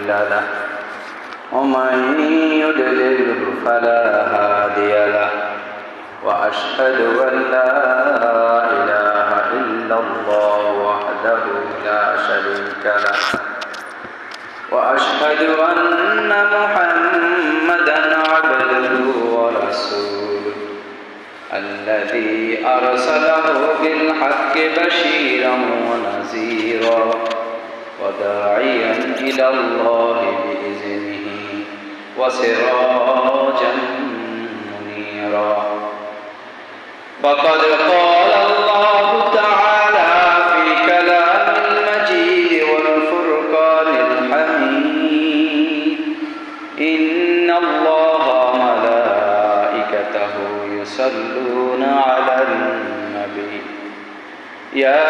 مضل له ومن يضلله فلا هادي له وأشهد أن لا إله إلا الله وحده لا شريك له وأشهد أن محمدا عبده ورسوله الذي أرسله بالحق بشيرا ونذيرا وداعيا إلى الله بإذنه وسراجا منيرا فقد قال الله تعالى في كلام المجيد والفرقان الحميد إن الله وملائكته يصلون على النبي يا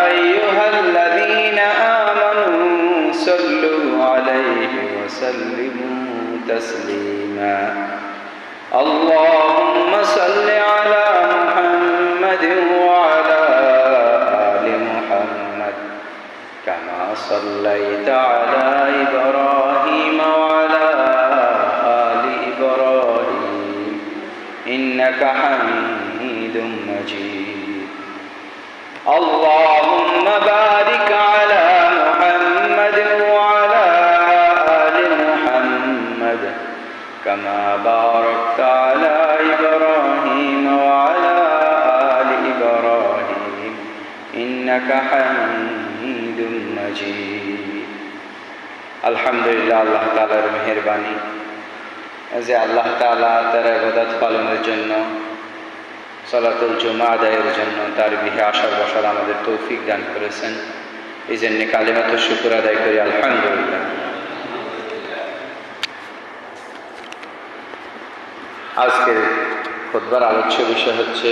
أيها الذين آمنوا صلوا عليه وسلموا تسليما اللهم صل على محمد وعلى آل محمد كما صليت على إبراهيم وعلى آل إبراهيم إنك حميد مجيد اللهم بارك على محمد وعلى آل محمد كما باركت على إبراهيم وعلى آل إبراهيم إنك حميد مجيد الحمد لله আল্লাহ তাআলার মেহেরবানি যে আল্লাহ তাআলা তার ইবাদত পালনের জন্য সালাতুল জুমা আদায়ের জন্য তার গৃহে আসার বসার আমাদের তৌফিক দান করেছেন এই জন্য কালিমাতুশ শুকর আদায় করি আলহামদুলিল্লাহ। আজকের খুতবার আলোচ্য বিষয় হচ্ছে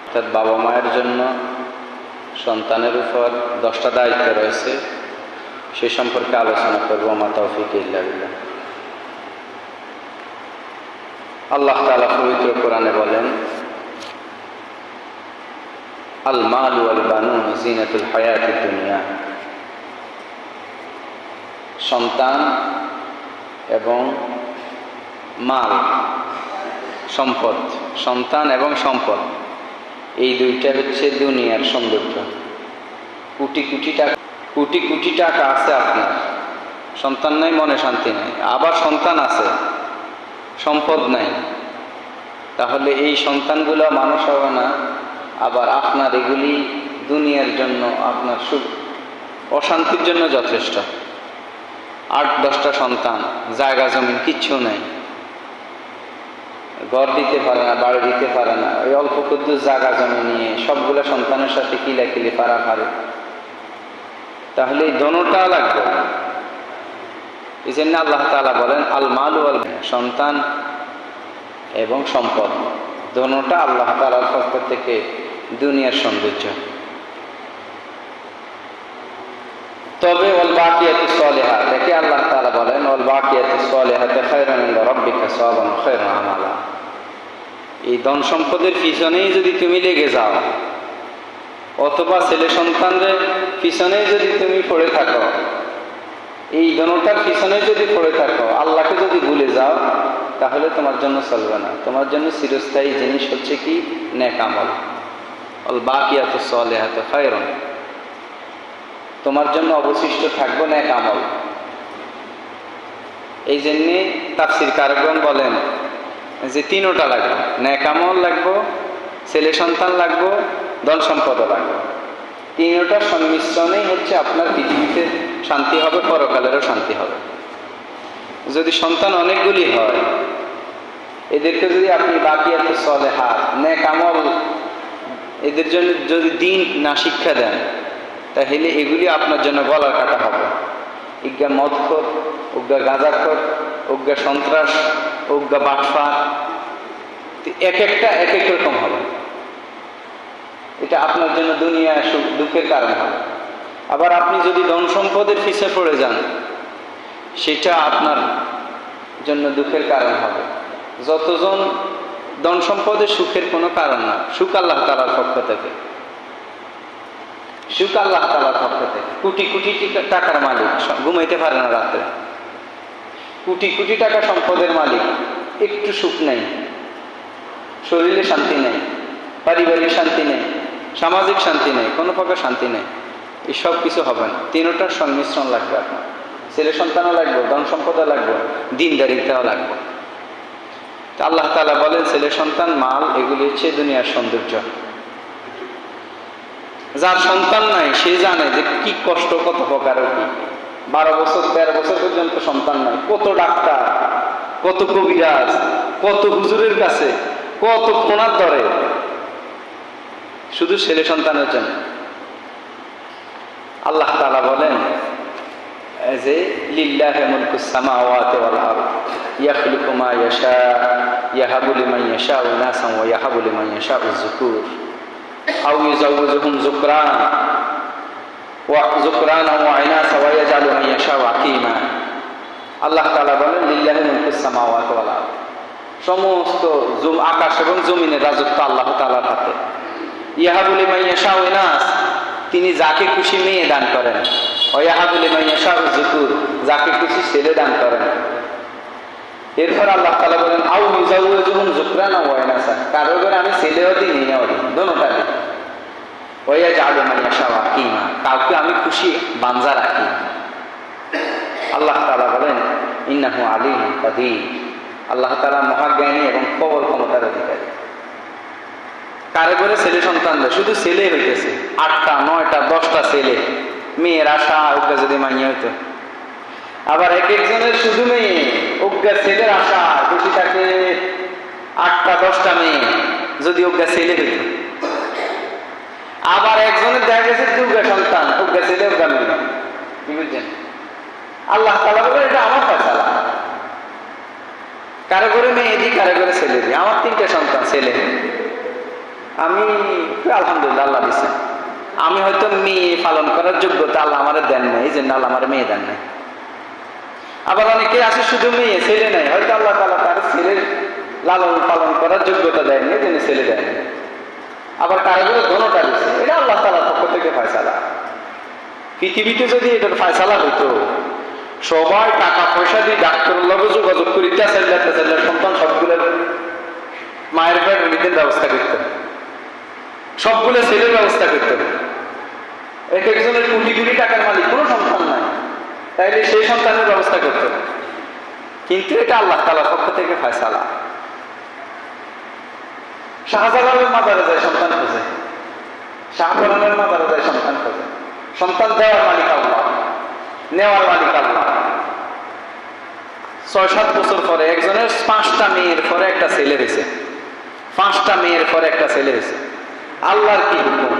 অর্থাৎ বাবা মায়ের জন্য সন্তানের উপর 10টা দায়িত্ব রয়েছে, সে সম্পর্কে আলোচনা করব। মা তৌফিক ইল্লা বিল্লাহ। আল্লাহ তাআলা পবিত্র কোরআনে বলেন, আল মাল ওয়াল বানুন জিনাতুল হায়াতিদ দুনিয়া। সন্তান এবং মাল, সম্পদ, সন্তান এবং সম্পদ, এই দুইটা হচ্ছে দুনিয়ার সৌন্দর্য। কোটি কোটি টাকা আছে আপনার, সন্তান নাই, মনে শান্তি নাই। আবার সন্তান আছে, সম্পদ নাই, তাহলে এই সন্তানগুলো মানুষ হবে না। আবার আপনার এগুলি দুনিয়ার জন্য, আপনার সুখ অশান্তির জন্য যথেষ্ট। 8-10টা সন্তান, জায়গা জমিন কিচ্ছু নেই, ঘর দিতে পারে না, বাড়ি দিতে পারে না, ওই অল্প ক্ষুদ্র জায়গা জমি নিয়ে সবগুলো সন্তানের সাথে কিলাকিলি পারে, তাহলে এই দোনোটা লাগবে। এই জন্য আল্লাহ তাআলা বলেন আল মাল ওয়াল, সন্তান এবং সম্পদ দোনোটা আল্লাহ তাআলার পক্ষ থেকে দুনিয়ার সৌন্দর্য। তবে ওয়াল বাকিয়াতুস সালিহাত, একে আল্লাহ তাআলা বলেন ওয়াল বাকিয়াতুস সালিহাত খায়রুন ইনদা রাব্বিকা সাওয়াবান ওয়া খায়রুন আমালা। এই ধন সম্পদের পিছনেই যদি তুমি লেগে যাও, অথবা ছেলে সন্তানদের পিছনেই যদি তুমি পড়ে থাকো, এই দোনোটার পিছনে যদি পড়ে থাকো, আল্লাহকে যদি ভুলে যাও, তাহলে তোমার জন্য চলবে না। তোমার জন্য চিরস্থায়ী জিনিস হচ্ছে কি? নেক আমল। আল বাকিয়াতুস সালিহাত খায়রুন, তোমার জন্য অবশিষ্ট থাকবে নেক আমল। এই জন্যে তাফসীর কারকগণ বলেন যে তিনোটা লাগবে, নেক আমল লাগবে, ছেলে সন্তান লাগবে, ধন সম্পদও লাগবে। তিনোটার সংমিশ্রণেই হচ্ছে আপনার পৃথিবীতে শান্তি হবে, পরকালেরও শান্তি হবে। যদি সন্তান অনেকগুলি হয়, এদেরকে যদি আপনি বাকিয়াতুস সালিহাত, নেক আমল, এদের জন্য যদি দিন না শিক্ষা দেন, তাহলে এগুলি আপনার জন্য গলার কাটা হবে। ইজ্ঞা মদখোর, উজ্ঞা গাঁজাখোর, উজ্ঞা সন্ত্রাস, উজ্ঞা বাটফার, এক একটা এক এক রকম হবে। এটা আপনার জন্য দুনিয়া দুঃখের কারণ হবে। আবার আপনি যদি ধন সম্পদের পিছে পড়ে যান, সেটা আপনার জন্য দুঃখের কারণ হবে। যতজন ধন সম্পদের সুখের কোনো কারণ না, সুখ আল্লাহ তাআলার পক্ষ থেকে। সুখ আল্লাহ তাআলার পক্ষ থেকে। কোটি কোটি টাকার মালিক ঘুমাইতে পারে না রাত্রে, কোটি কোটি টাকা সম্পদের মালিক, একটু সুখ নেই, শরীরে শান্তি নেই, পারিবারিক শান্তি নেই, সামাজিক শান্তি নেই, কোনো প্রকার শান্তি নেই, এসব কিছু হবে না। তিনটার সংমিশ্রণ লাগবে আপনার। ছেলে সন্তানও লাগবে, ধন সম্পদও লাগবে, দিনদারিতাও লাগবে। তা আল্লাহ তাআলা বলেন ছেলে সন্তান, মাল, এগুলি হচ্ছে দুনিয়ার সৌন্দর্য। যার সন্তান নাই সে জানে যে কি কষ্ট, কত প্রকার কি। 12 বছর 13 বছর পর্যন্ত সন্তান নাই, কত ডাক্তার, কত কবিরাজ, কত হুজুরের কাছে, কত কোনার ধরে, শুধু ছেলে সন্তানের জন্য। আল্লাহ তাআলা বলেন যে লিল্লাহি মুলকুস সামাওয়াতি ওয়াল আরদ ইয়াখলুকু মা ইয়াশা ইয়াহাবু লিমান ইয়াশাউ ইনাসান ওয়া ইয়াহাবু লিমান ইয়াশাউ যুকুর আও ইউযাওযুহুম যুকরানা ওয়া ইনাসা ওয়া ইয়াজআলু মান ইয়াশাউ আকীমা। আল্লাহ তাআলা বলেন লিল্লাহি মুলকুস সামাওয়াতি ওয়াল আরদ, সমস্ত আকাশ এবং জমিনের রাজত্ব আল্লাহ তাআলার হাতে। ইয়াহাবু লিমান ইয়াশাউ ইনাস, তিনি যাকে খুশি মেয়ে দান করেন, ওয়া ইয়াহাবু লিমান ইয়াশাউ যুকুর, যাকে খুশি ছেলে দান করেন। এরপর আল্লাহ তাআলা বলেন আও ইউযাওযুহুম যুকরানা ওয়া ইনাসা, কারো ঘরে আমি ছেলেও দিই মেয়েও দিই, দোনোটা দিই। ওয়া ইয়াজআলু মান ইয়াশাউ আকীমা, কাউকে আমি খুশি বানজা রাখি। আল্লাহ তাআলা বলেন ইন্নাহু আলীমুন কাদির, আল্লাহ তাআলা মহাজ্ঞানী এবং প্রবল ক্ষমতার অধিকারী। কারে করে ছেলে সন্তান দেয়, শুধু ছেলে হইতেছে 8টা 9টা 10টা ছেলে, মেয়ের আশা ওকে যদি মাইয়া হইতো। আবার এক একজনের শুধু মেয়ে, ওকে ছেলের আশা বেশি থাকে, 8টা 10টা মেয়ে যদি ওকে ছেলে হইতো। আবার একজনের দেখা গেছে 2টা সন্তান, ওকে ছেলে ওকে মেয়ে। কি বুঝছেন? আল্লাহ তাআলা বলে এটা আমার ফয়সালা, কারে করে মেয়ে দিই, কারে করে ছেলে দিই। আমার 3টে সন্তান ছেলে, আমি আলহামদুলিল্লাহ আল্লাহ দিচ্ছেন। আমি হয়তো মেয়ে পালন করার যোগ্যতা আল্লাহ আমার দেন নাই, এই জন্য আল্লাহ আমার মেয়ে দেন নাই। আবার অনেকে আছে শুধু মেয়ে, ছেলে নাই, হয়তো আল্লাহ তাআলা তার ছেলের লালন পালন করার যোগ্যতা দেয়নি, এই জন্য ছেলে দেয়নি। আবার কারো করে দোনোটা দিচ্ছে, এটা আল্লাহ তাআলার পক্ষ থেকে ফয়সালা। পৃথিবীতে যদি এটার ফয়সালা হইতো, সবাই টাকা পয়সা দিয়ে ডাক্তারের লগে যোগাযোগ করি তেসাল্লা সন্তান সবগুলোর মায়ের পেটের মৃত্যুর ব্যবস্থা করত, সবগুলো ছেলের ব্যবস্থা করত। এক একজনের কোটি কোটি টাকার মালিক, কোনো সন্তান নাই, তাইলে সেই সন্তানের ব্যবস্থা করত। কিন্তু এটা আল্লাহ তাআলার পক্ষ থেকে ফয়সালা। শাহজালালের মাজারে যায় সন্তান খোঁজে, শাহজালালের মাজারে যায় সন্তান খোঁজে। সন্তান দেওয়ার মালিক আল্লাহ, নেওয়ার মালিক আল্লাহ। 6-7 বছর পরে একজনের 5টা মেয়ের পরে একটা ছেলে হয়েছে, 5টা মেয়ের পরে একটা ছেলে হয়েছে। আল্লাহর কি হুকুম,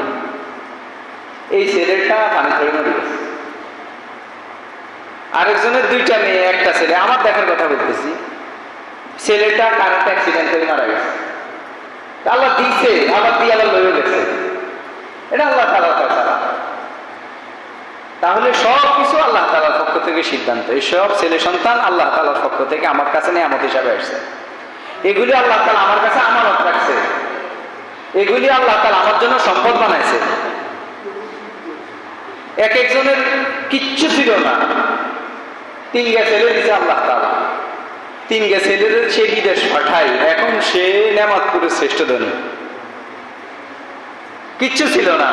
এই ছেলেটা পানি ধরে মরে গেছে। আরেকজনের 2টা মেয়ে একটা ছেলে, আমার দেখার কথা বলতেছি, ছেলেটা কারেন্ট অ্যাক্সিডেন্ট হয়ে মারা গেছে। আল্লাহ দিছে, আবার দিয়ে আল্লাহ লয়ে গেছে, এটা আল্লাহ তাআলার ফয়সালা। তাহলে সব কিছু আল্লাহ তাআলার পক্ষ থেকে সিদ্ধান্ত। এই সব ছেলে সন্তান আল্লাহ তাআলার পক্ষ থেকে আমার কাছে নিয়ামত হিসাবে আসছে। এগুলি আল্লাহ তাআলা আমার কাছে আমানত রাখছে, এগুলি আল্লাহ তাআলা আমার জন্য সম্পদ বানাইছে। এক একজনের কিচ্ছু ছিল না, 3 ছেলে দিছে আল্লাহ তাআলা। 3 ছেলের সে বিদেশ পাঠাই, এখন সে নেয়ামতপুরের শ্রেষ্ঠ ধনী। কিচ্ছু ছিল না,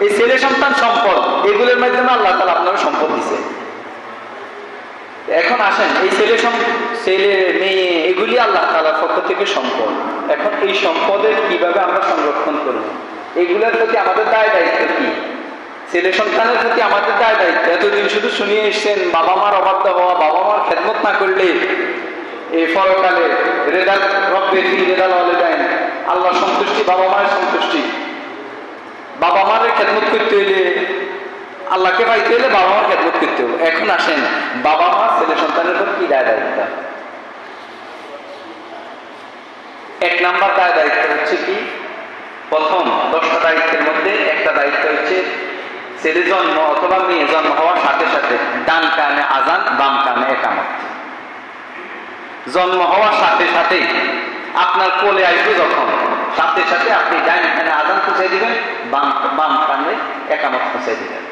এই ছেলে সন্তান সম্পদ, এগুলোর মাধ্যমে আল্লাহ তাআলা আপনাকে সম্পদ দিছে। এখন আসেন, এই ছেলে মেয়ে এগুলি আল্লাহ তাআলার পক্ষ থেকে সম্পদ। এখন এই সম্পদের কিভাবে আমরা সংরক্ষণ করব, এগুলোর প্রতি আমাদের দায় দায়িত্ব কি? ছেলে সন্তানের প্রতি আমাদের দায় দায়িত্ব। এতদিন শুধু শুনিয়ে এসছেন বাবা মার অবাধ্য হওয়া, বাবা মার খেদমত না করলে এই পরকালে রেদাল রব্বে ফি রেদাল ওয়ালিদাইন, আল্লাহর সন্তুষ্টি, বাবা মায়ের সন্তুষ্টি। বাবা মায়ের খেদমত করতে হইলে, আল্লাহকে পাইতে হইলে বাবা মার খেদমত করতে হবে। এখন আসেন, বাবা মা ছেলে সন্তানের উপর কি দায় দায়িত্ব? 1 নাম্বার দায় দায়িত্ব হচ্ছে কি, প্রথম 10টা দায়িত্বের মধ্যে একটা দায়িত্ব হচ্ছে ছেলে জন্ম অথবা মেয়ে জন্ম হওয়ার সাথে সাথে ডান কানে আজান, বাম কানে একামত। জন্ম হওয়ার সাথে সাথে আপনার কোলে আসবে যখন, সাথে সাথে আপনি ডাইন কানে আজান পৌঁছে দিবেন, বাম কানে একামত পৌঁছে দিবেন।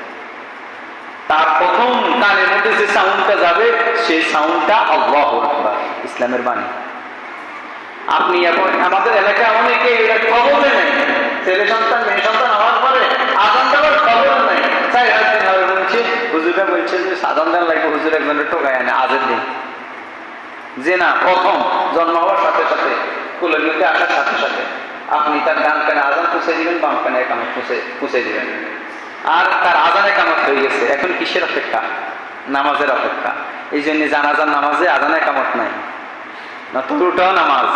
তার প্রথম কানের মধ্যে যে সাউন্ডটা যাবে সেই সাউন্ডটা আল্লাহু আকবার, ইসলামের বাণী। আপনি এখন আমাদের এলাকায় অনেকে এটা খবরে নেই, ছেলে সন্তান মেয়ে সন্তান হওয়ার পরে আজান দেওয়ার খবর নাই। তাই বলছে হুজুরা বলছে যে আজান দেওয়া লাগবে, হুজুর একজনের টোকায় আনে আজের দিন। যে না, প্রথম জন্ম হওয়ার সাথে সাথে কোলের মধ্যে আসার সাথে সাথে আপনি তার ডান কানে আজান পৌঁছে দিবেন, বাম কানে একামত পৌঁছে দিবেন। আর তার আজান একামত হয়ে গেছে, এখন কিসের অপেক্ষা? নামাজের অপেক্ষা। এই জন্য জানাজার নামাজে আজান একামত নাই, না তো ওটাও নামাজ,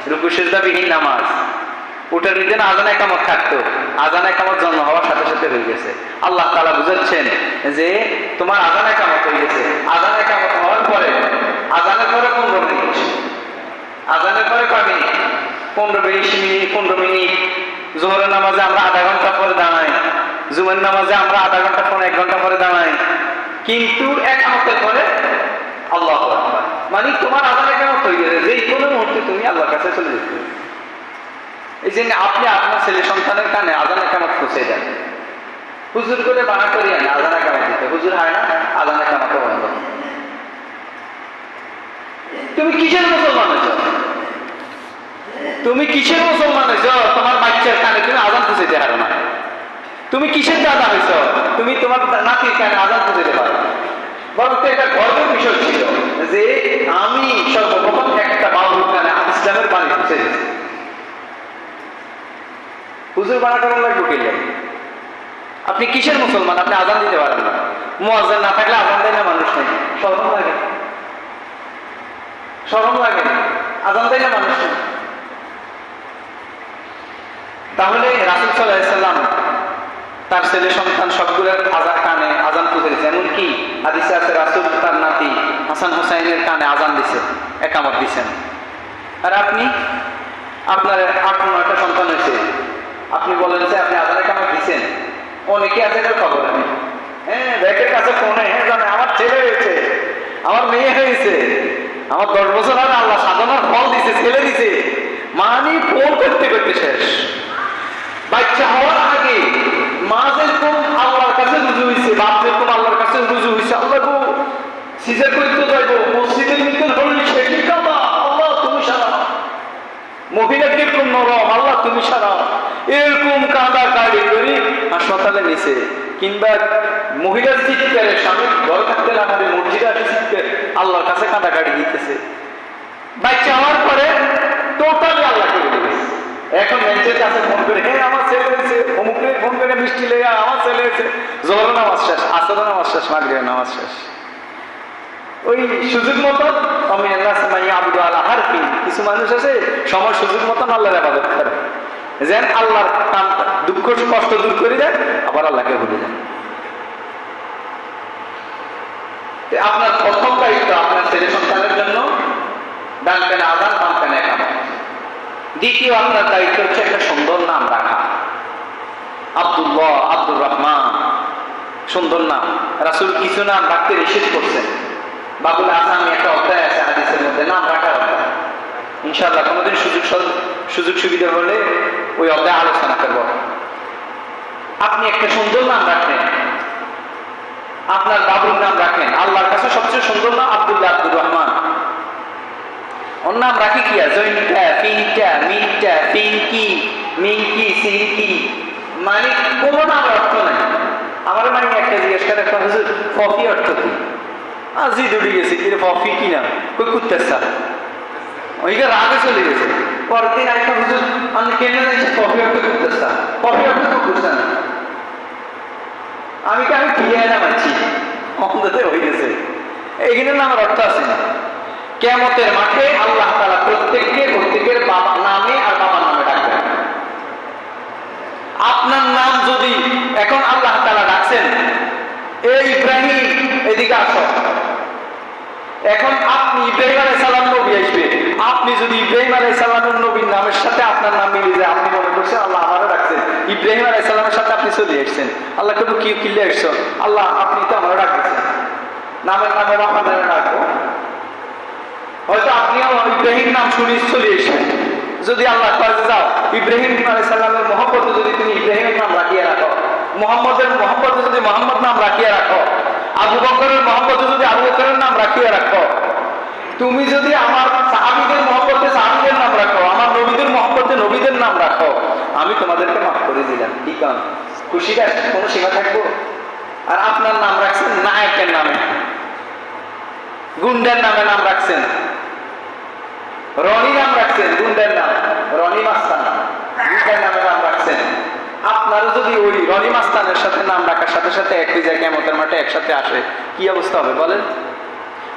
রুকু সিজদাবিহীন নামাজ। ওটার মধ্যে না আজান একামত থাকতো, আজান একামত জন্ম হওয়ার সাথে সাথে হয়ে গেছে। আল্লাহ তাআলা বুঝাচ্ছেন যে তোমার আজান একামত হয়ে গেছে। আজান একামত হওয়ার পরে, আজানের পরে 15 মিনিট, আজানের পরে কয় মিনিট? 15-20 minute, 15 minute. জোহরের নামাজে আমরা আধা ঘন্টা পরে দাঁড়াই, জুমের নামাজে আমরা আধা ঘন্টা পরে 1 ঘন্টা পরে দাঁড়াই, কিন্তু একামতের পরে আল্লাহু আকবার, মানে তোমার আজান একামত হয়ে গেছে, যে কোনো মুহূর্তে তুমি আল্লাহর কাছে চলে যেতে। এই জন্য আপনি আপনার ছেলে সন্তানের কানে আজান একামত পৌঁছে দেন। হুজুর করে বানা করিয়া না আজান একামত দিতে, হুজুর হয় না, আজান একামত বন্ধ। তুমি কিসের মুসলমান হয়েছ? তুমি কিসের মুসলমান হয়েছ? তোমার বাচ্চার কানে তুমি আজান পৌঁছে দিতে পারো না। তুমি কিসের দাদা হয়েছ? তুমি তোমার নাতির কানে আজান পৌঁছে দিতে পারো না। বরং তো এটা গর্বের বিষয় ছিল যে আমি সর্বপ্রথম একটা বাবুর কানে ইসলামের বাণী পৌঁছে দিয়েছি। হুজুর বানা করার লাগবে কিলে? আপনি কিসের মুসলমান? আপনি আজান দিতে পারেন না। মুয়াজ্জিন না থাকলে আজান দেয় না মানুষ নেই, শরম লাগে, শরম লাগে, আজান দেয় না মানুষ নেই। তাহলে রাসূল সাল্লাল্লাহু আলাইহি সাল্লাম তার ছেলে সন্তান সবগুলোর কানে আজান পৌঁছে দিয়েছে। এমনকি হাদিসে আছে রাসূল তার নাতি হাসান হুসাইনের কানে আজান দিছে, একামত দিছেন। আর আপনি আপনার 8-9টা সন্তান হয়েছে, আপনি বলেন যে আপনি আজান একামত দিচ্ছেন। অনেকে আছে এটার খবর নেই। হ্যাঁ, ব্যাগের কাছে ফোনে জানে আমার ছেলে হয়েছে, আমার মেয়ে হয়েছে, আমার 10 বছর আগে আল্লাহ সাধনার ফল দিছে, ছেলে দিছে, মানে ফোন করতে করতে শেষ। বাচ্চা হওয়ার আগে মা যেরকম আল্লাহর কাছে রুজু হয়েছে, বাপ যেরকম আল্লাহর কাছে রুজু হয়েছে, আল্লাহ গো সিজার করতে যাইব, মসজিদের ভিতর হলে সেটি কাবা, আল্লাহ তুমি সারা। মহিলা কিরকম নরম, আল্লাহ তুমি সারা। এরকম কাঁদা কাড়ি করি হাসপাতালে নিছে, কিংবা মহিলার চিৎকারের সামনে ঘর থাকতে না পারে মসজিদে আসে চিৎকার, আল্লাহর কাছে কাঁদা কাড়ি দিতেছে। বাচ্চা হওয়ার পরে টোটালি আল্লাহকে বলে গেছে। এখন মেয়ের কাছে ফোন করে, হ্যাঁ আমার ছেলে হয়েছে, অমুকে ফোন করে মিষ্টি লেগে আমার ছেলে হয়েছে। জোহর নামাজ শেষ, আসর নামাজ শেষ, মাগরিবের নামাজ শেষ। ওই সুযোগ মতন আমি আল্লাহ আবুদু আল্লাহ হারফি, কিছু মানুষ আছে সময় সুযোগ মতন আল্লাহর ইবাদত করে, যেন আল্লাহর কাম দুঃখ কষ্ট দূর করে দেন, আবার আল্লাহকে ভুলে যান। আপনার প্রথম দায়িত্ব আপনার ছেলে সন্তানের জন্য ডান কানে আজান, বাম কানে একামত। দ্বিতীয় আপনার দায়িত্ব হচ্ছে একটা সুন্দর নাম রাখা। আব্দুল্লাহ, আব্দুর রহমান, সুন্দর নাম। রাসূল কিছু নাম রাখতে নিষেধ করছেন। বাবুল আসামি একটা অধ্যায় আছে হাদিসের মধ্যে, নাম রাখার অধ্যায়। ইনশাআল্লাহ কোনোদিন সুযোগ সুবিধা হলে ওই অধ্যায় আলোচনা করব। আপনি একটা সুন্দর নাম রাখেন, আপনার বাবুর নাম রাখেন। আল্লাহর কাছে সবচেয়ে সুন্দর নাম আব্দুল্লাহ, আব্দুর রহমান। ওর নাম রাখি কি? জৈনটা, পিনটা, মিনটা, পিঙ্কি, মিঙ্কি, সিঙ্কি, মানে কোনো নাম অর্থ নাই। আমার মানে একটা জিজ্ঞেস করে, হুজুর কফি অর্থ কি? আজি দৌড়ে গেছে, কিন্তু কফি কি নাম? কই কুত্তেসা, ওইটা রাগে চলে গেছে। পরের দিন আরেকটা হুজুর আমি কেন যাইছি, কফি অর্থ কুত্তেসা, কফি অর্থ তো বুঝতে না। আমি ফিরিয়ে নামাচ্ছি, অন্তত হয়ে গেছে। এইখানে নামের অর্থ আছে না। কিয়ামতের মাঠে আল্লাহ তাআলা প্রত্যেকের বাবা নামে আর বাবার নামে ডাকবেন। আপনার নাম যদি এখন আল্লাহ তাআলা ডাকছেন, এই ইব্রাহিম এদিকে আসো, এখন আপনি ইব্রাহিম আলাইহিস সালাম নবী আসবে, আপনি যদি ইব্রাহিম আলাইহিস সালামের নবীর নামের সাথে আপনার নাম মিলে যায়, আপনি মনে করছেন আল্লাহ আমারও ডাকছেন, ইব্রাহিম আলাইহিস সালামের সাথে আপনি চলে আসছেন। আল্লাহ কেন কি কিল্লে আসছো? আল্লাহ আপনি তো আমারও ডাকছেন, নামের নামে আমার নামে ডাকবো। হয়তো আপনিও ইব্রাহিম নাম শুনে চলে এসেছেন, যদি আল্লাহ কাছে যাও, ইব্রাহিম আলাইহিস সালামের মহব্বতে যদি তুমি ইব্রাহিমের নাম রাখিয়ে রাখো, মুহাম্মদের মহব্বতে যদি মুহাম্মদ নাম রাখিয়ে রাখো, আবু বকরের মহব্বতে যদি আবু বকরের নাম রাখিয়ে রাখো, তুমি যদি আমার সাহাবীদের মহব্বতে সাহাবীদের নাম রাখো, আমার নবীদের মহব্বতে নবীদের নাম রাখো, আমি তোমাদেরকে মাফ করে দিলাম। কি কারণ? খুশিটা কোনো সীমা থাকবো? আর আপনার নাম রাখছেন নায়কের নামে, গুন্ডের নামে নাম রাখছেন, রনি নাম রাখছেন, গুন্ডের নাম রনি মাস্তান, গুন্ডের নামে নাম রাখছেন। আপনারও যদি ওই রনি মাস্তানের সাথে নাম রাখার সাথে সাথে একই জায়গায় কিয়ামতের মাঠে একসাথে আসে, কি অবস্থা হবে বলেন?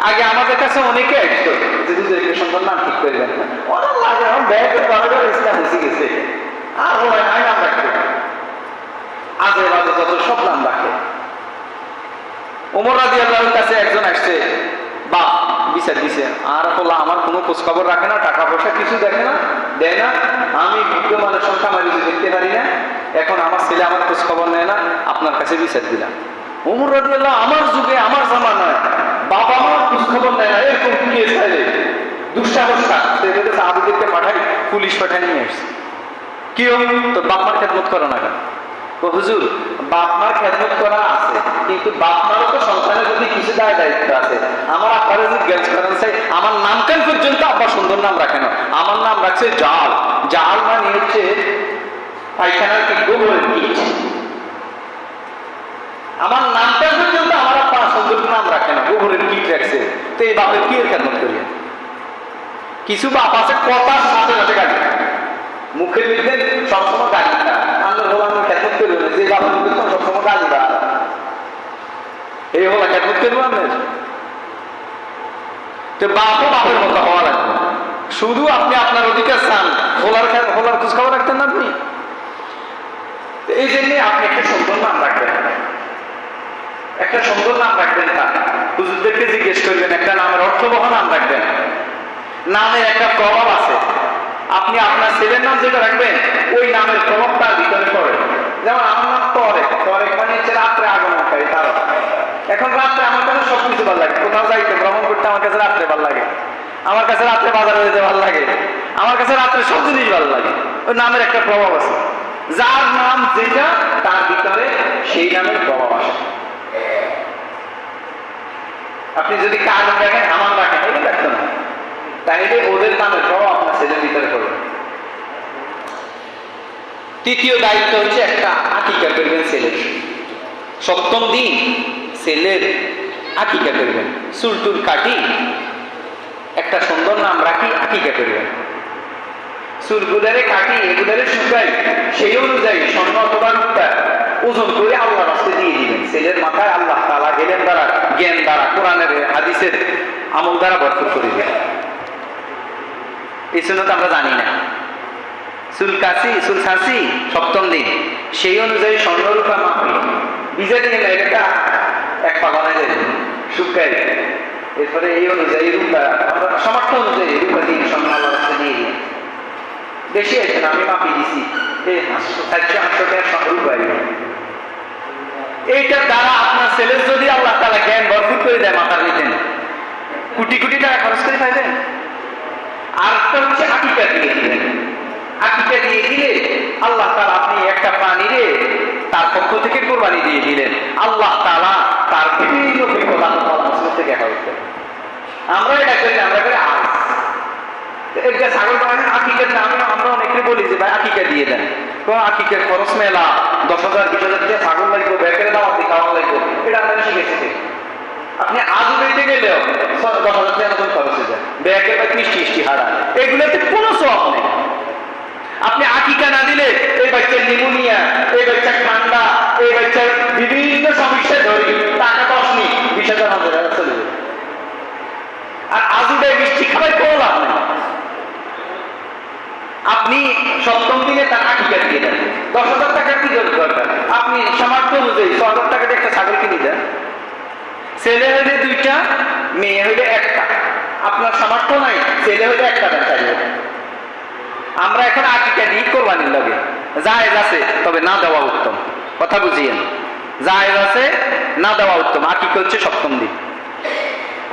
আগে আমাদের কাছে অনেকে আসতো যে দুজনকে সুন্দর নাম ঠিক করে দেন, অনেক লাগে আমার ব্যাগ ইসলাম হয়ে গেছে, আর হয় নাই নাম রাখতে, আজে বাজে যত সব নাম রাখে। ওমর রাদিয়াল্লাহুর কাছে একজন আসছে, বাপ বিচার দিছে, আর বললা আমার কোনো খোঁজ খবর রাখে না, টাকা পয়সা কিছু দেখে না, দেয় না, আমি বৃদ্ধ মানুষ সংখ্যা মারি দেখতে পারি না, এখন আমার ছেলে আমার খোঁজ খবর নেয় না, আপনার কাছে বিচার দিলাম। ওমর রাদিয়াল্লাহু আমার যুগে আমার জামানায় বাবা আমার খোঁজ খবর নেয় না, এরকম কে চাইলে দুঃসাহসটা সাহাবীদেরকে পাঠাই, পুলিশ পাঠাই নিয়ে আসছে। কি তোর বাপ মার খেদমত করো না কেন? হুজুর বাপ মার খেদমত করা আছে, কিন্তু বাপ মারও তো সন্তানের প্রতি কিছু দায়িত্ব আছে। আমার আব্বার জিজ্ঞেস করেন চাই আমার নামটান পর্যন্ত আব্বা সুন্দর নাম রাখে না, আমার নাম রাখছে জাল। জাল মানে হচ্ছে পায়খানার কি গোবরের কীট। আমার নামটান পর্যন্ত আমার আব্বা সুন্দর নাম রাখে না, গোবরের কীট রাখছে। তো এই বাপের কি এর খেদমত করিয়া? কিছু বাপ আছে কথার সাথে সাথে গাড়ি মুখে মিলবে সবসময় গাড়িটা আমরা ভগবানের খেদমত করবো না, যে বাবার মুখে তো সবসময় গাড়ি বা এই হলো খেদমত করবো আমরা। তো বাপও বাপের মতো হওয়া লাগবে। শুধু আপনি আপনার অধিকার চান, খোলার খোঁজ খবর রাখতেন না আপনি। এই জন্য আপনি একটা সুন্দর নাম রাখবেন, একটা সুন্দর নাম রাখবেন। তা হুজুরদেরকে জিজ্ঞেস করবেন, একটা নামের অর্থবহ নাম রাখবেন। নামের একটা প্রভাব আছে, আপনি আপনার ছেলের নাম যেটা রাখবেন ওই নামের প্রভাব তার ভিতরে পড়ে। যেমন আমার নাম তরেক, তরেক মানে হচ্ছে রাত্রে আগমনকারী তারা। এখন রাত্রে আমার কাছে সবকিছু ভালো লাগে, কোথাও যাইতে ভ্রমণ করতে আমার কাছে রাত্রে ভালো লাগে, আমার কাছে রাত্রে বাজারে যেতে ভালো লাগে, আমার কাছে রাত্রে সব জিনিস ভালো লাগে। ওই নামের একটা প্রভাব আছে, যার নাম যেটা তার ভিতরে সেই নামের প্রভাব আসে। আপনি যদি কার নাম রাখেন, আমার রাখেন, এগুলো রাখতো না, তাইলে ওদের নামের প্রভাব আপনার ছেলের ভিতরে পড়বে। তৃতীয় দায়িত্ব হচ্ছে একটা আকিকা করবেন ছেলের। সপ্তম দিন ছেলের আকিকা করবেন, চুলটুল কাটি একটা সুন্দর নাম রাখি আকিকা করবেন। চুলগুলারে কাটি, এগুলারে শুকাই, সেই অনুযায়ী স্বর্ণ অথবা রূপা ওজন করে আল্লাহ রাস্তায় দিয়ে দিবেন। ছেলের মাথায় আল্লাহ তাআলা এলেম দ্বারা, জ্ঞান দ্বারা, কোরআনের হাদিসের আমল দ্বারা ভরপুর করে দিবেন। এই সুন্নাত আমরা জানি না। চুল ছাঁচি সপ্তম দিন, সেই অনুযায়ী স্বর্ণরূপা মাপি ভিজে দিয়ে না, এটা এক পালনে যাই শুকাই, এরপরে এই অনুযায়ী রূপা সামর্থ্য অনুযায়ী রূপা দিন স্বর্ণ আল্লাহ রাস্তায় দিয়ে দিন। বেশি আছে না, আমি মাপি দিছি, এই 400 টাকার রূপা। এইটার দ্বারা আপনার ছেলের যদি আল্লাহ তাআলা জ্ঞান ভরপুর করে দেয়, মাথার দিতেন কোটি কোটি টাকা খরচ করে পাইবেন। আর একটা হচ্ছে আকিকা দিয়ে দিলেন। আকিকা দিয়ে দিলে আল্লাহ তাআলা আপনি একটা প্রাণীরে তার পক্ষ থেকে কোরবানি দিয়ে দিলেন, আল্লাহ তাআলা তার বিভিন্ন বিপদ আপদ থেকে হেফাজত করেন। আমরা এটা করি, আমরা করি আজ একটা ছাগল পালন আকিকার দামে আমরা অনেকে বলি যে ভাই আকিকা দিয়ে দেন, কোন আকিকার খরচ মেলা 10,000 20,000 দিয়ে ছাগল লাগবে, ব্যাকের দাওয়াত দিয়ে খাওয়া লাগবে, এটা আমরা শিখেছি। আপনি আজ বেঁচে গেলেও 10,000 টাকা মতন খরচ হয়ে যায়, ব্যাগে বা মিষ্টি হারা, এগুলোতে কোনো সওয়াব নেই। আপনি আকিকা না দিলে এই বাচ্চার নিউমোনিয়া, এই বাচ্চার ঠান্ডা, এই বাচ্চার বিভিন্ন সমস্যা ধরি টাকা 10 নি 20,000 টাকা চলে যাবে। আর আজুটাই মিষ্টি খাবার কোনো লাভ নেই। আপনি সপ্তম দিনে তার আকিকা দিয়ে দেন, 10,000 টাকা কি দরকার? আপনি সামর্থ্য অনুযায়ী 6,000 টাকাতে একটা ছাগল কিনে দেন। ছেলে হইলে 2টা, মেয়ে হইলে 1টা। আপনার সামর্থ্য নাই, ছেলে হইলে 1টা দেন চাইলে। আমরা এখন আকিকা দিয়ে কোরবানির লাগে জায়েজ আছে, তবে না দেওয়া উত্তম। কথা বুঝিয়েন, জায়েজ আছে, না দেওয়া উত্তম। আকিকা হচ্ছে সপ্তম দিন।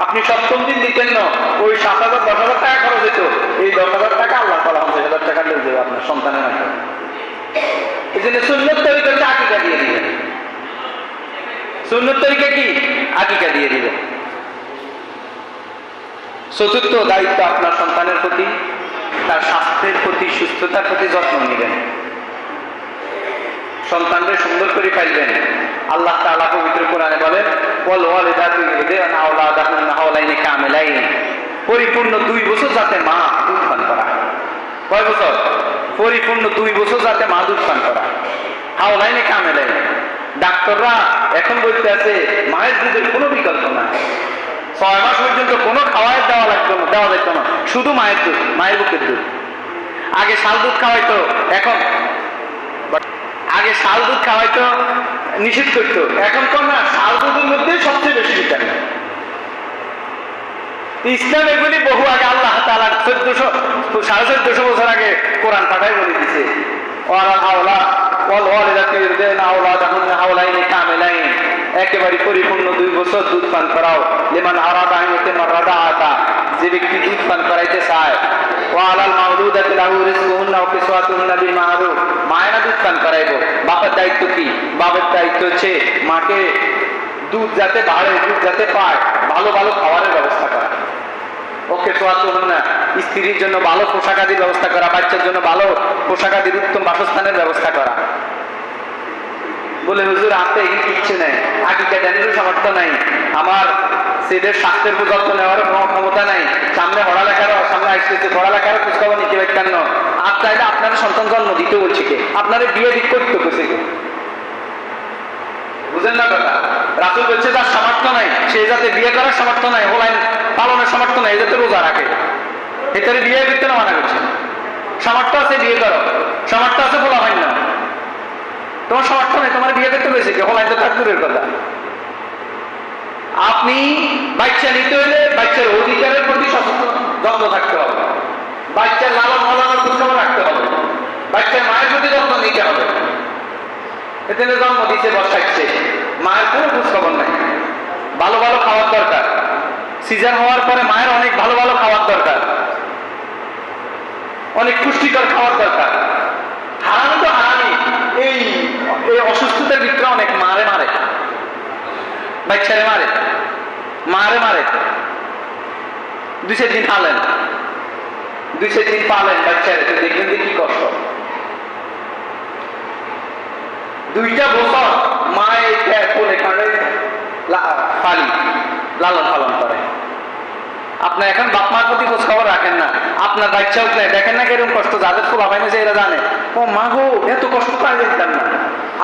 আপনি সপ্তম দিন দিতেন না, ওই 7,000 10,000 টাকা খরচ হইত, এই 10,000 টাকা আল্লাহ তাআলা 50,000 টাকা দিয়ে দেবে আপনার সন্তানের হাতে। এই জন্য সুন্নত তরিকা হচ্ছে আকিকা দিয়ে দিবেন। সুন্নত তরিকা কি? আকিকা দিয়ে দিবেন। চতুর্থ দায়িত্ব আপনার সন্তানের প্রতি, তার স্বাস্থ্যের প্রতি, সুস্থতার প্রতি যত্ন নেবেন। সন্তানদের সুন্দর করে পাইবেন। আল্লাহ তাআলা পবিত্র কোরআনে বলেন, ওয়াল ওয়ালিদাতু ইউরদি'না আওলাদাহুন্না হাওলাইনি কামিলাইন, পরিপূর্ণ 2 বছর যাতে মা দুধ পান করা। কয় বছর? পরিপূর্ণ 2 বছর যাতে মা দুধ পান করা। হাওলাইনি কামিলাইন। ডাক্তাররা এখন বলতে আছে মায়ের দুধের কোনো বিকল্প নাই, 6 মাস পর্যন্ত কোনো খাওয়াই দেওয়া লাগতো না, দেওয়া যেত না, শুধু মায়ের দুধ, মায়ের বুকের দুধ। আগে শাল দুধ খাওয়াইতো, এখন আগে শাল দুধ খাওয়াইতো নিষেধ করতো, এখন তো না, শাল দুধের মধ্যে সবচেয়ে বেশি ভিটামিন। ইসলাম এগুলি বহু আগে আল্লাহ তাআলা 1400 বছর আগে কোরআন পাঠাই বলে দিছে, একেবারে পরিপূর্ণ 2 বছর দুধ পান করাও। লিমান আরাদা আন ইয়াতিমা রাদাআতা, যে ব্যক্তি দুধ পান করাইতে চায়। ওয়া আলাল মাউলুদাতি লাহু রিজকুহুন্না ওয়া কিসওয়াতুহুন্না বিল মা'রুফ, মায়েরা দুধ পান করাইবো। বাবার দায়িত্ব কি? বাবার দায়িত্ব হচ্ছে মাকে দুধ যাতে বাড়ে, দুধ যাতে পায়, ভালো ভালো খাবারের ব্যবস্থা করা। ওকে কিসওয়াতুহুন্না, স্ত্রীর জন্য ভালো পোশাক আদির ব্যবস্থা করা, বাচ্চার জন্য ভালো পোশাক আদির উত্তম বাসস্থানের ব্যবস্থা করা। বলে হুজুর হাতে কিচ্ছু নেই, আকিকা দেনেরও সামর্থ্য নাই, আমার ছেলের স্বাস্থ্যের যত্ন নেওয়ার কোনো ক্ষমতা নাই, সামনে পড়ালেখারও সামনে আসতেছে, পড়ালেখারও খোঁজখবর নিতে পারতেন না। আর চাইলে আপনারা সন্তান জন্ম দিতে বলছে কে? আপনারা বিয়ে দিক করতে বলছে কে? বুঝেন না কথা? রাসূল বলছে যার সামর্থ্য নাই, সে যাতে বিয়ে করার সামর্থ্য নাই, হোলাইন পালনের সামর্থ্য নাই, যাতে রোজা রাখে, এটারে বিয়ে করতে না মানা করছে। সামর্থ্য আছে বিয়ে করো, সামর্থ্য আছে বলা হয় না, তোমার সামর্থ্য নেই, তোমার বিয়ে করতে হয়েছে কি? হোলাইন তো তার দূরের কথা। আপনি বাচ্চা নিতে হলে বাচ্চার অধিকারের প্রতি সচেতন যত্ন থাকতে হবে, বাচ্চার লালন পালনের খোঁজখবর রাখতে হবে, বাচ্চার মায়ের প্রতি যত্ন নিতে হবে। এখানে জন্ম দিচ্ছে, বসাচ্ছে, মায়ের কোনো খোঁজখবর নাই, ভালো ভালো খাওয়ার দরকার। সিজার হওয়ার পরে মায়ের অনেক ভালো ভালো খাওয়ার দরকার, অনেক পুষ্টিকর খাওয়ার দরকার। হারামি তো হারামি, এই অসুস্থতার ভিতরে অনেক মারে মারে, বাচ্চারে মারে, মারে মারে। 2-4 দিন পালেন, 2-4 দিন পালেন বাচ্চারে, তো দেখবেন যে কি কষ্ট। 2টা বছর মায়ের কোলে কাঁধে পালি লালন পালন করে। আপনার এখন বাপ মার প্রতি খোঁজ খবর রাখেন না, আপনার বাচ্চা উঠলে দেখেন না কিরকম কষ্ট, যাদের ফুল পাইনি এরা জানে, ও মা গো এত কষ্ট পাই দেখতাম না।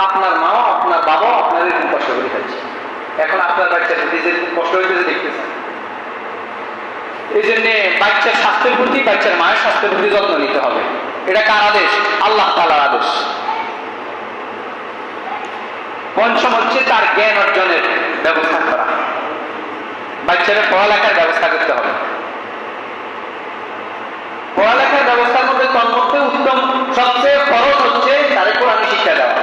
আপনার মাও আপনার বাবাও আপনার এরকম কষ্ট করে খাচ্ছে, এখন আপনার বাচ্চার প্রতি যে কষ্ট হইতেছে দেখতেছেন। এই জন্য বাচ্চার স্বাস্থ্যের প্রতি, বাচ্চার মায়ের স্বাস্থ্যের প্রতি যত্ন নিতে হবে। এটা কার আদেশ? আল্লাহ তাআলার আদেশ। পঞ্চম হচ্ছে তার জ্ঞান অর্জনের ব্যবস্থা করা, বাচ্চারা পড়ালেখার ব্যবস্থা করতে হবে। পড়ালেখার ব্যবস্থার মধ্যে তন্মধ্যে উত্তম সবচেয়ে খরচ হচ্ছে তারে কোরআন শিক্ষা দেওয়া।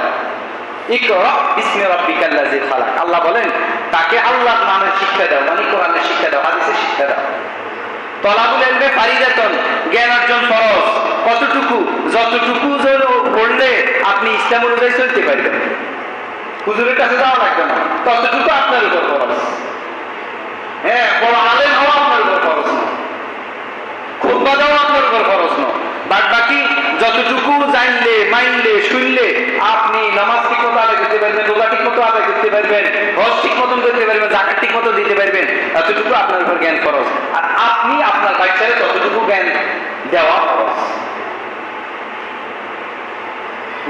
ইকরা বিসমি রাব্বিকাল্লাযী খালাক, আল্লাহ বলেন তাকে আল্লাহর নামের শিক্ষা দাও, মানে কোরআনের শিক্ষা দাও, হাদিসের শিক্ষা দাও। তলাবুল ইলমে ফারিদাতুন, জ্ঞান অর্জন ফরজ। কতটুকু? যতটুকু পড়লে আপনি ইসলাম অনুযায়ী চলতে পারবেন, হুজুরের কাছে যাওয়া লাগবে না, ততটুকু আপনার উপর ফরজ। হ্যাঁ, বড় আলেম হওয়া আপনার উপর ফরজ না, খুতবা দেওয়া আপনার উপর ফরজ না। বাদ বাকি যতটুকু জানলে, মাইনলে, শুনলে আপনি নামাজ ঠিক মতো আদায় করতে পারবেন, রোজা ঠিক মতো আদায় করতে পারবেন, হজ ঠিক মতন করতে পারবেন, যাকাত ঠিক মতো দিতে পারবেন, এতটুকু আপনার উপর জ্ঞান ফরজ। আর আপনি আপনার বাচ্চারে ততটুকু জ্ঞান দেওয়া ফরজ।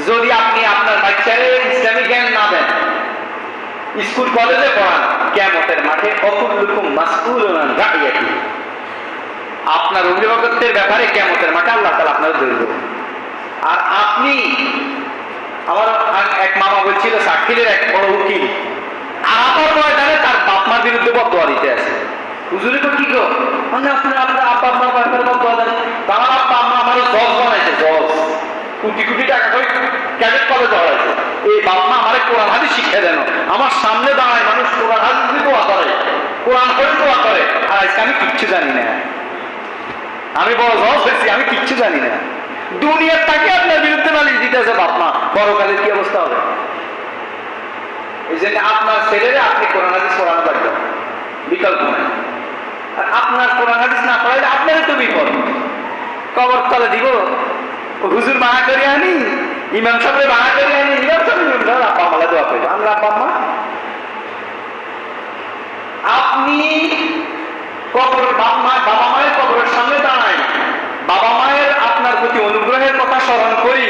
যদি আপনি আপনার বাচ্চারে ইসলামী জ্ঞান না দেন, স্কুল কলেজে পড়ান, কিয়ামতের মাঠে অকুল্লুকুম মাসউলুন আন রাইয়াতিহি, আপনার অভিভাবকত্বের ব্যাপারে কিয়ামতের মাঠে আল্লাহ তাআলা আপনার ধরবে। আর আপনি, আমার এক মামা বলছিল সাক্ষীদের এক বড় উকিল, আরাফার ময়দানে তার বাপ মার বিরুদ্ধে বদদোয়া দিতে আছে। হুজুরে তো কি গো, মানে আপনার আব্বা আম্মার ব্যাপারে বদদোয়া দেন? আমার আব্বা আম্মা আমার জজ বানাইছে, জজ, কোটি কোটি টাকা করে ক্যাডেট কলেজে হয়েছে। এই বাপ মা আমার কোরআন হাদিস শিক্ষা দেন, আমার সামনে দাঁড়ায় মানুষ কোরআন হাদিস দোয়া করে, কোরআন পড়ে দোয়া করে, আজকে আমি কিচ্ছু জানি না, আমি বড় জজ হয়েছি, আমি কিচ্ছু জানি না। দুনিয়ার তাকে আপনার বিরুদ্ধে নালিশ দিতেছে বাপ মা, পরকালের কি অবস্থা হবে? এই জন্য আপনার ছেলেরা আপনি কোরআন হাদিস পড়ানো পারবেন, বিকল্প নাই। আর আপনার কোরআন হাদিস না পড়াইলে আপনারই তো বিপদ। কবর তলে দিব, হুজুর বানা করে আনি, ইমাম সাহেব বানা করে আনি, ইমাম সাহেব আব্বা মালা দোয়া করবে, আমরা আব্বা মা। আপনি কবর বাবা মায়ের কবরের সামনে দাঁড়ায়, বাবা মায়ের আপনার প্রতি অনুগ্রহের কথা স্মরণ করি,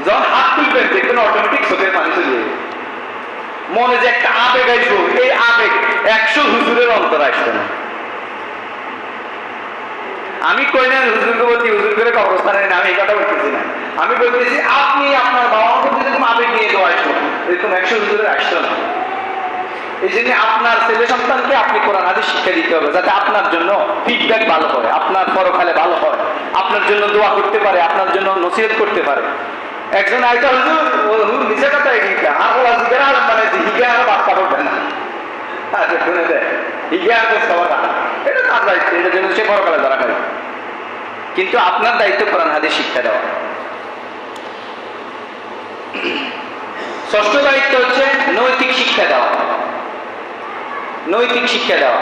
যখন হাত তুলবেন দেখবেন অটোমেটিক চোখের পানি চলে যাবে। মনে যে একটা আবেগ আসবো, এই আবেগ 100 হুজুরের অন্তর আসবে না। আমি কই না হুজুরকে বলছি হুজুর করে কবরস্থানে না, আমি এই কথা বলতেছি না। আমি বলতেছি আপনি আপনার বাবা মার প্রতি যেরকম আবেগ নিয়ে দেওয়া আসবো, এরকম 100 হুজুরের আসতো না। এই জন্য আপনার ছেলে সন্তানকে আপনি কোরআন হাদিস শিক্ষা দিতে হবে, যাতে আপনার জন্য ফিডব্যাক ভালো হয়, আপনার পরকালে ভালো হয়, আপনার জন্য দোয়া করতে পারে, আপনার জন্য নসিহত করতে পারে। একজন আইটা হুজুর ও হুজুর নিচে কথা এগিয়ে আর ওরা জিজ্ঞাসা আলম বানাইছে, হিগে আর বাচ্চা করবে না, আচ্ছা শুনে দেয় হিগে আর সবার এটা তার দায়িত্ব, এটার জন্য সে পরকালে ধরা খাবে। কিন্তু আপনার দায়িত্ব কোরআন হাদিস শিক্ষা দেওয়া। ষষ্ঠ দায়িত্ব হচ্ছে নৈতিক শিক্ষা দেওয়া, নৈতিক শিক্ষা দেওয়া।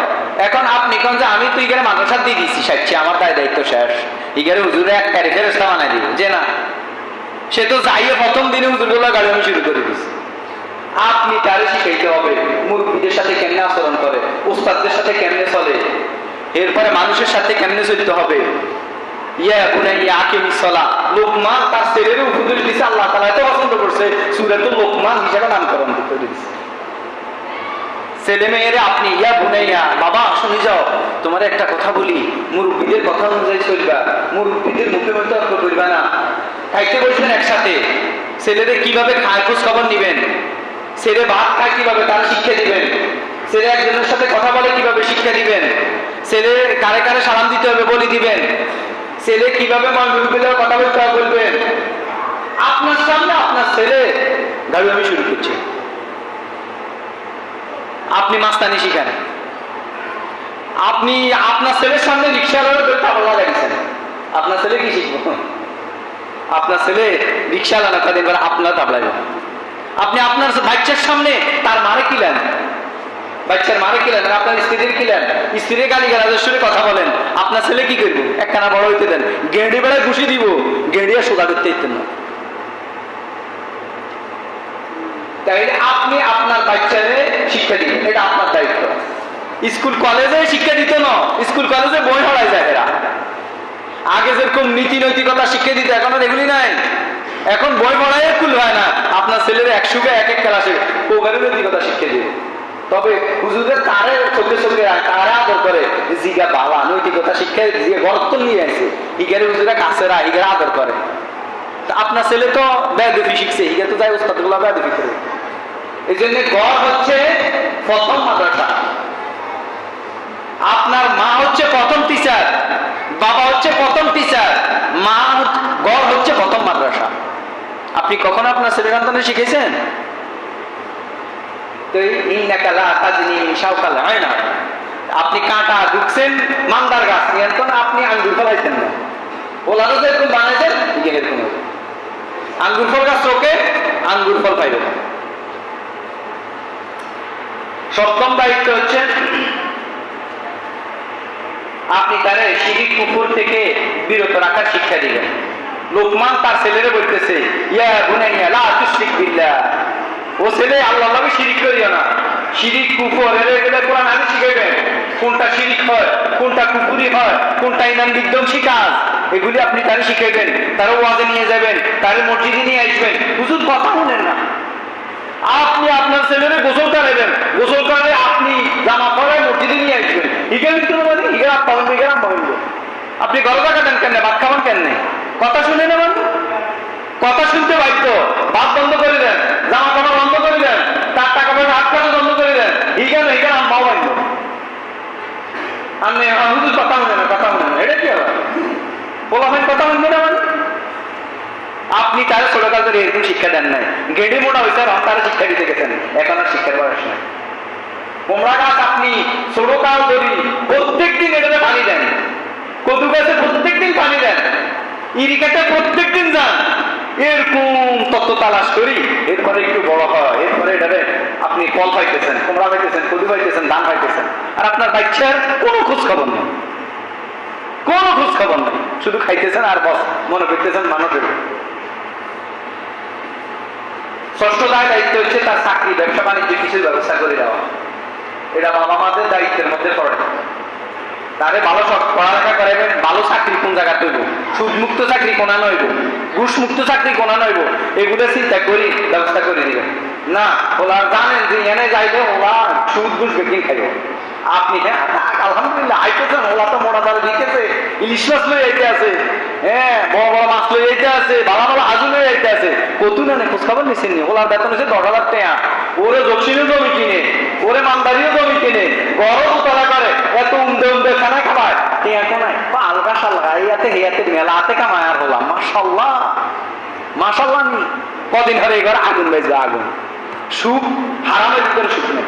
এখন আপনি কোন যে আমি তো ইগারে মাদ্রাসা দিয়ে দিচ্ছি সাইছি, আমার দায়িত্ব শেষ, ইগারে হুজুরে এক কারি ফেরেশতা বানাই দিব, যে না, সে তো যাইয়ে প্রথম দিনে হুজুরগুলো গাড়ি আমি শুরু করে দিচ্ছি। আপনি তারে শিখাইতে হবে মুরব্বীদের সাথে কেমনে আচরণ করে, উস্তাদদের সাথে কেমনে চলে, এরপরে মানুষের সাথে কেমনে চলতে হবে। ইয়া বুনাইয়া আকিমিস সালাহ, লোকমান তার ছেলের উপদেশ দিয়েছে, আল্লাহ তাআলা এত পছন্দ করছে, সূরাতুল লোকমান হিসেবে নামকরণ করে দিয়েছে। ছেলে মেয়েরে আপনি ইয়া বুনাইয়া, বাবা শুনে যাও, তোমার একটা কথা বলি, মুরব্বীদের কথা অনুযায়ী চলবা, মুরব্বীদের মুখে মুখে তর্ক করবা না। খাইতে বসবেন একসাথে, ছেলেরে কিভাবে খায় খোঁজ খবর নিবেন, ছেলে ভাত খায় কিভাবে তার শিক্ষা দিবেন, ছেলে একজনের সাথে কথা বলে কিভাবে শিক্ষা দিবেন, ছেলে কারে কারে সালাম দিতে হবে বলে দিবেন, ছেলে কিভাবে মুরব্বীদের কথা বলতে হবে বলবেন। আপনার সামনে আপনার ছেলে গাড়ি আমি শুরু করছি, আপনি মাস্তানি শিখান, আপনি আপনার ছেলের সামনে রিক্সাওয়ালা তাবলা লাগিয়েছেন, আপনার ছেলে কি শিখবো? আপনার ছেলে রিক্সাওয়ালা না, কদিন পরে আপনার তাবলা যাবে। আপনি আপনার বাচ্চার সামনে তার মারে কিলেন, বাচ্চার মারে কিলেন, আপনার স্ত্রীর কিলেন, স্ত্রীর গালি গালাজের সঙ্গে কথা বলেন, আপনার ছেলে কি করবো? একখানা বড় হইতে দেন, গেঁড়ি বেড়ায় ঘুষি দিব, গেঁড়িয়া সোজা করতে দিতেন না। তাইলে আপনি আপনার বাচ্চারে শিক্ষা দিবেন, এটা আপনার দায়িত্ব। স্কুল কলেজে শিক্ষা দিত না, স্কুল কলেজে বই হড়াই যায় এরা। আগে যেরকম নীতি নৈতিকতা শিক্ষা দিত, এখন আর এগুলি নাই, এখন বই পড়াই কুল হয় না। আপনার ছেলেরা 100 এক এক ক্লাসে কোগারের নৈতিকতা শিক্ষা দিবে। তবে হুজুরের তারে চোখে চোখে তারা আদর করে, জিগা বাবা নৈতিকতা শিক্ষা দিয়ে গর্ত নিয়ে আসে, হিগারে হুজুরা কাছেরা হিগারে আদর করে। আপনার ছেলে তো বেয়াদবি শিখছে, হিগা তো যাই উস্তাদ গুলা বেয়াদবি করে। এই জন্য গড় হচ্ছে প্রথম মাদ্রাসা, আপনার মা হচ্ছে প্রথম টিচার, বাবা হচ্ছে প্রথম টিচার, মা গড় হচ্ছে প্রথম মাদ্রাসা। আপনি কখন আপনার ছেলে সন্তানে শিখেছেন? তো ইন্নাকা লা তাজনি মিন শাওকাল আয়না, আপনি কাঁটা ঢুকছেন মান্দার গাছ নিয়ে, তো আপনি আঙ্গুর ফলাইছেন না, ওলানো যেরকম বানাইছেন এরকম আঙ্গুর ফল গাছ চোখে আঙ্গুর ফল পাইবে না। সপ্তম দায়িত্ব হচ্ছে আপনি তারে শিরিক কুফর থেকে বিরত রাখার শিক্ষা দিবেন। লোকমান তার ছেলেরে বলতেছে, ইয়া বুনাইয়া লা তুশরিক বিল্লাহ, ও ছেলে আল্লাহকে শিরিক করিও না, শিরিক কুফর এগুলো কোরআন হাদিস শিখাইবেন, কোনটা শিরিক হয়, কোনটা কুফরি হয়, কোনটা ইমান বিধ্বংসী কাজ, এগুলি আপনি তারে শিখাইবেন, তারও ওয়াজে নিয়ে যাবেন, তারে মসজিদে নিয়ে আসবেন। হুজুর কথা শুনেন না, আপনি আপনার ছেলেরে গোসল করাইবেন, গোসল করাই আপনি জামা পরায় মসজিদে নিয়ে আসবেন, হিগের তো মানে হিগের আপ পাবেন, হিগের আপ পাবেন। আপনি গরম কাটেন কেন, ভাত খাবেন কেন, কথা শুনে নেবেন, কথা শুনতে বাধ্য, ভাত বন্ধ করে দেন, জামা কাপড় বন্ধ করে দেন, তার টাকা পয়সা হাত কাটা বন্ধ করে দেন, হিগের হিগের আম পাওয়া বাধ্য। আপনি হুজুর কথা শুনে না, কথা শুনে না, এটা কি হবে? বলা কথা শুনবে না মানে আপনি তার ছোটকাল ধরে এরকম শিক্ষা দেন নাই, গেড়ে মোটা হয়েছে আর তারা শিক্ষা দিতে গেছেন, এখন আর শিক্ষার বয়স নাই। কোমরা গাছ আপনি ছোটকাল ধরি প্রত্যেক প্রত্যেকদিন এটাতে পানি দেন, কদু গাছে প্রত্যেকদিন পানি দেন, ইরিকাটা প্রত্যেকদিন যান, এরকম তত্ত্ব তালাশ করি, এরপরে একটু বড় হয়, এরপরে এটাতে আপনি ফল পাইতেছেন, কুমড়া পাইতেছেন, কদু পাইতেছেন, ধান পাইতেছেন, আর আপনার বাচ্চার কোনো খোঁজ খবর নেই, কোনো খোঁজ খবর নেই, শুধু খাইতেছেন আর বস মনে করতেছেন মানুষের। ষষ্ঠ দায়িত্ব হচ্ছে তার চাকরি, ব্যবসা বাণিজ্য কিছুর ব্যবস্থা করে দেওয়া। এটা বাবা মাদের দায়িত্বের মধ্যে পড়ে। তারে ভালো সব পড়ালেখা করাবেন, ভালো চাকরি কোন জায়গা তৈব, সুদ মুক্ত চাকরি কোনা নইব, ঘুষ মুক্ত চাকরি কোনা নইব, এগুলো চিন্তা করি ব্যবস্থা করে দিবেন। না, ওরা জানেন যে এনে যাইলে ওরা সুদ ঘুষ বেকিং খাইব। আপনি হ্যাঁ আলহামদুলিল্লাহ আইতেছেন, ওরা তো মোড়া দ্বারা দিতেছে, ইলিশ মাছ লই আইতে আছে, হ্যাঁ বড় বড় মাছ লই আইতে আছে, ভালো ভালো হাজু লই আইতে আছে, কত না খোঁজ খবর নিচ্ছেন নি? ওলার বেতন হচ্ছে 10,000 টাকা, ওরে দক্ষিণেও জমি কিনে, ওরে মানদারিও জমি কিনে, বড় দোতলা করে, এত উমদে উমদে খানা খাবার টিয়া কোনায় আলগা সালগা ইয়াতে হেয়াতে মেলা হাতে কামায় আর হলাম। মাশাল্লাহ মাশাল্লাহ নি কদিন ধরে এবার আগুন বেজবে, আগুন সুখ হারামের ভিতরে সুখ নেই।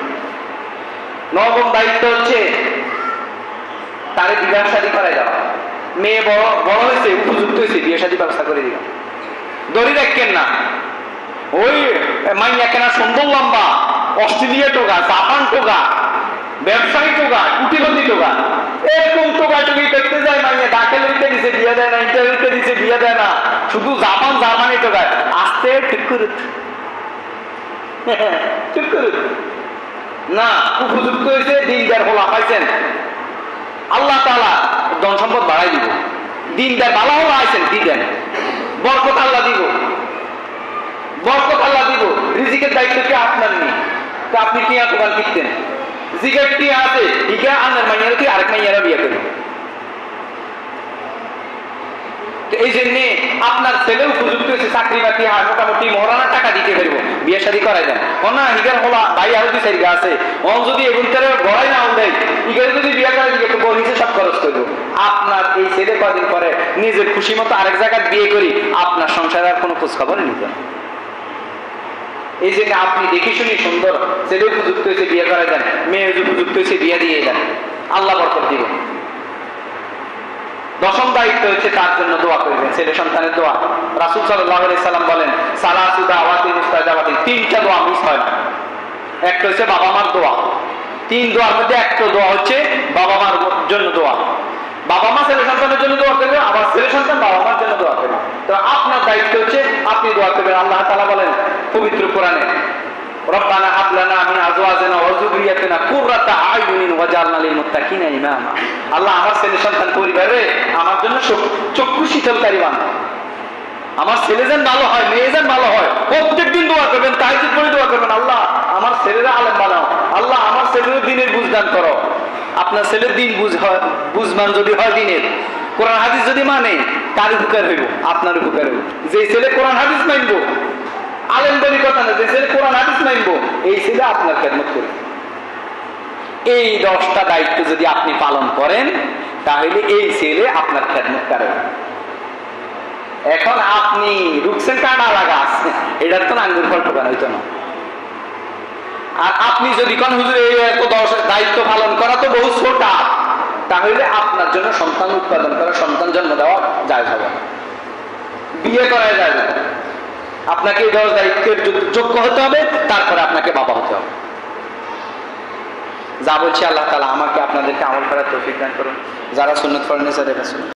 নবম দায়িত্ব হচ্ছে তারে বিবাহ শাদী করাই দেওয়া। মেয়ে বড় বড় হয়েছে, উপযুক্ত হয়েছে, বিয়ে শাদী ব্যবস্থা করে দিলাম। দড়ি দেখেন না, ওই মাইয়া কেনা সুন্দর লম্বা, অস্ট্রেলিয়া টোকা, জাপান টোকা, ব্যবসায়ী টোকা, কুটিপতি টোকা, এরকম টোকা টুকি দেখতে যায়। মাইয়া ডাকেল হইতে দিছে বিয়ে দেয় না, ইন্টারভিউতে দিছে বিয়ে দেয় না, শুধু জাপান জার্মানি টোকায়। আসতে ঠিক করে ঠিক করে না, উপযুক্ত হয়েছে, দিনদার হলা পাইছেন, আল্লাহ তাআলা ধন সম্পদ বাড়াই দিব। দিনদার ভালো হলা আইছেন, দিবেন, বরকত আল্লাহ দিব, বরকত আল্লাহ দিব। রিজিকের দায়িত্ব কি আপনার নেই? তো আপনি টিয়া দোকান কিনতেন, জিগের টিয়া আছে, ইগা আন্নার মাইয়ারা কি আরেক মাইয়ারা বিয়ে করবেন। এই জন্যে আপনার ছেলে উপযুক্ত হয়েছে, চাকরি বাকরি হয়, মোটামুটি মহারানা টাকা দিতে পারবো, বিয়ে শাদী করাই দেন। না হিগার হলা ভাই আরো 2-4 গা আছে, অন যদি এগুনটারে গড়াই না দেয়, ইগারে যদি বিয়ে করাই দিকে একটু নিচে সব খরচ করবো। আপনার এই ছেলে কদিন পরে নিজের খুশি মতো আরেক জায়গায় বিয়ে করি, আপনার সংসারে আর কোনো খোঁজ খবর নিত না। এই জন্য আপনি দেখে শুনি সুন্দর ছেলে উপযুক্ত হয়েছে বিয়ে করাই দেন, মেয়ে উপযুক্ত হয়েছে বিয়ে দিয়ে দেন, আল্লাহ বরকত দিব। দশম দায়িত্ব হচ্ছে তার জন্য দোয়া করবেন, ছেলে সন্তানের দোয়া। রাসূল সাল্লাল্লাহু আলাইহি সাল্লাম বলেন, সালাসু দাওয়াতিন মুস্তাজাবাতিন, 3টা দোয়া মিস হয় না। একটা হচ্ছে বাবা মার দোয়া, 3 দোয়ার মধ্যে একটা দোয়া হচ্ছে বাবা মার জন্য দোয়া। বাবা মা ছেলে সন্তানের জন্য দোয়া করবে, আবার ছেলে সন্তান বাবা মার জন্য দোয়া করবে। তো আপনার দায়িত্ব হচ্ছে আপনি দোয়া করবেন। আল্লাহ তাআলা বলেন পবিত্র কোরআনে, রব্বানা হাব লানা মিন আজওয়াজিনা ওয়া যুররিয়াতিনা কুররাতা আয়ুনিন ওয়াজআলনা লিল মুত্তাকিনা ইমামা। আল্লাহ আমার ছেলে সন্তান পরিবারে আমার জন্য চক্ষু শীতলকারী বানাও। আমার ছেলে যেন ভালো হয়, মেয়ে যেন ভালো হয়, প্রত্যেকদিন দোয়া করবেন, তাহাজ্জুদ পড়ে দোয়া করবেন, আল্লাহ আমার ছেলেরা আলেম বানাও, আল্লাহ আমার ছেলের দিনের বুঝদান করো। আপনার ছেলের দিন বুঝমান যদি হয়, দিনের কোরআন হাদিস যদি মানে, কার উপকার হইব? আপনার উপকার হইব। যে ছেলে কোরআন হাদিস মানবো, আলেম বলি কথা না, যে ছেলে কোরআন হাদিস মানবো, এই ছেলে আপনার খেদমত করবে। এই 10টা দায়িত্ব যদি আপনি পালন করেন, তাহলে এই ছেলে আপনার খেদমত করবে। এখন আপনি রুকসেন কাটা লাগা, এটার তো আঙ্গুর ফল ঠোকানো হইতো না। আর আপনি যদি কোন হুজুর এই এত 10 দায়িত্ব পালন করা তো বহু ছোট, তাহলে আপনার জন্য সন্তান উৎপাদন করা, সন্তান জন্ম দেওয়া যায় হবে না, বিয়ে করা যায় না। আপনাকে এই 10 দায়িত্বের যোগ্য হতে হবে, তারপরে আপনাকে বাবা হতে হবে। যা বলছি আল্লাহ তাআলা আমাকে আপনাদেরকে আমল করার তৌফিক দান করুন। যারা সুন্নাত পড়েন,